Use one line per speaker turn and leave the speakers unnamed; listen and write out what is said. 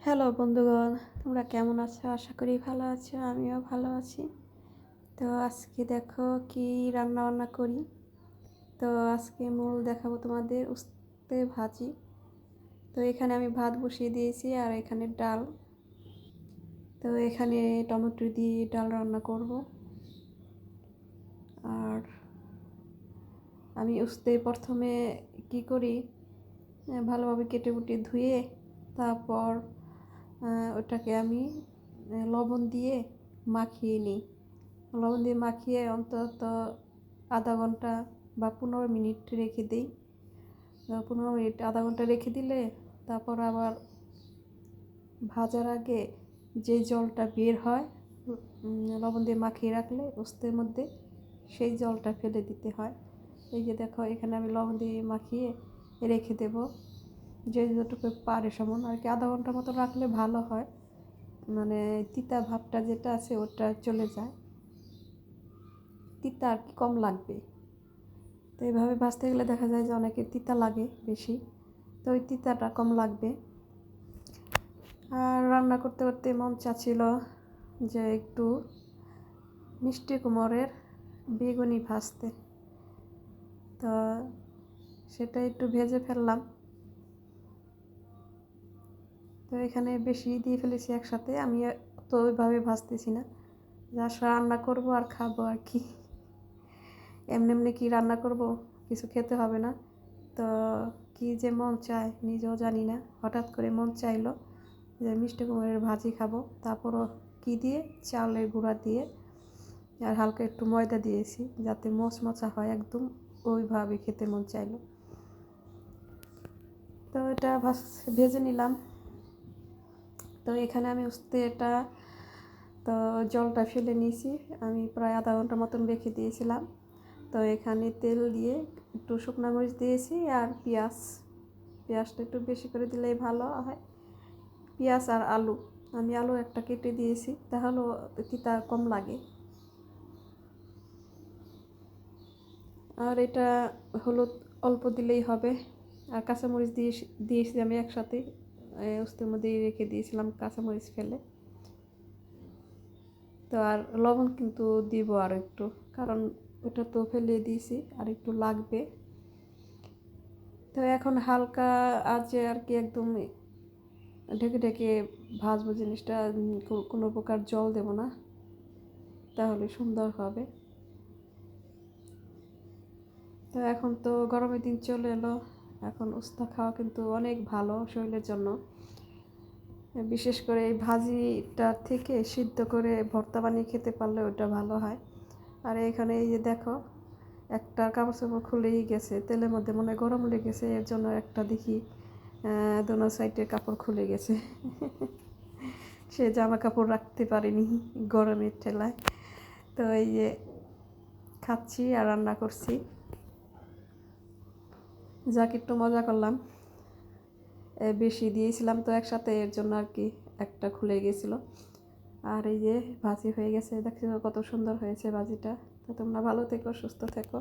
Hello বন্ধুগণ, তোমরা কেমন আছো? আশা করি ভালো আছো, আমিও ভালো আছি। তো আজকে দেখো কি রান্না বান্না করি। তো আজকে মূল দেখাবো তোমাদের উস্তে ভাজি। তো এখানে আমি ভাত বসিয়ে দিয়েছি আর এখানে ডাল। তো এখানে টমেটো দিয়ে ডাল রান্না করব। আর আমি উস্তে প্রথমে কি করি, ভালোভাবে কেটে কুটে ধুয়ে তারপর ওটাকে আমি লবণ দিয়ে মাখিয়ে নিই। লবণ দিয়ে মাখিয়ে অন্তত আধা ঘন্টা বা 15 মিনিট রেখে দিই। 15 মিনিট আধা ঘন্টা রেখে দিলে তারপর আবার ভাজার আগে যে জলটা বের হয় লবণ দিয়ে মাখিয়ে রাখলে উস্তের মধ্যে, সেই জলটা ফেলে দিতে হয়। এই যে দেখো, এখানে আমি লবণ দিয়ে মাখিয়ে রেখে দেব, যে যতটুকু পারে সমান আর কি। আধা ঘন্টা মতো রাখলে ভালো হয়, মানে তিতা ভাবটা যেটা আছে ওটা চলে যায়, তিতা আর কি কম লাগবে। তো এইভাবে ভাজতে গেলে দেখা যায় যে অনেকে তিতা লাগে বেশি, তো ওই তিতাটা কম লাগবে। আর রান্না করতে করতে মন চাচ্ছিল যে একটু মিষ্টি কুমড়ের বেগুনি ভাজতে, তো সেটা একটু ভেজে ফেললাম। তো এখানে বেশি দিয়ে ফেলেছি একসাথে, আমি তো ওইভাবে ভাজতেছি না, যা রান্না করবো আর খাবো আর কি। এমনি এমনি কি রান্না করব, কিছু খেতে হবে না। তো কি যে মন চায় নিজেও জানি না, হঠাৎ করে মন চাইলো যে মিষ্টি কুমড়ের ভাজি খাবো। তারপরও কি দিয়ে, চাউলের গুঁড়া দিয়ে আর হালকা একটু ময়দা দিয়েছি যাতে মচমচা হয় একদম, ওইভাবে খেতে মন চাইলো। তো এটা ভেজে নিলাম। তো এখানে আমি এটা তো জলটা ফেলে নিয়েছি, আমি প্রায় আধা ঘন্টা মতন রেখে দিয়েছিলাম। তো এখানে তেল দিয়ে একটু শুকনো মরিচ দিয়েছি আর পেঁয়াজটা একটু বেশি করে দিলেই ভালো হয়। পেঁয়াজ আর আলু, আমি আলু একটা কেটে দিয়েছি, তাহলে তিতা কম লাগে। আর এটা হলুদ অল্প দিলেই হবে। আর কাঁচামরিচ দিয়েছি আমি একসাথে, উস্তের মধ্যে রেখে দিয়েছিলাম কাঁচামরিচ ফেলে। তো আর লবণ কিন্তু দিব আর একটু, কারণ ওটা তো ফেলে দিয়েছি, আর একটু লাগবে। তো এখন হালকা আঁচে আর কি একদম ঢেকে ঢেকে ভাজবো জিনিসটা, কোনো প্রকার জল দেব না, তাহলে সুন্দর হবে। তো এখন তো গরমের দিন চলে এলো, এখন উস্তা খাওয়া কিন্তু অনেক ভালো শরীরের জন্য। বিশেষ করে এই ভাজিটা থেকে সিদ্ধ করে ভর্তা বানিয়ে খেতে পারলে ওটা ভালো হয়। আর এখানে এই যে দেখো, একটা কাপড় চাপড় খুলেই গেছে, তেলের মধ্যে মনে হয় গরম লেগেছে, এর জন্য একটা দেখি দোনো সাইডের কাপড় খুলে গেছে। সে জামা কাপড় রাখতে পারেনি গরমের ঠেলায়। তো এই যে খাচ্ছি আর রান্না করছি, যাকে একটু মজা করলাম। বেশি দিয়েছিলাম তো একসাথে, এর জন্য আর কি একটা খুলে গেছিলো। আর এই যে ভাজি হয়ে গেছে, দেখো কত সুন্দর হয়েছে ভাজিটা। তো তোমরা ভালো থেকো, সুস্থ থেকো।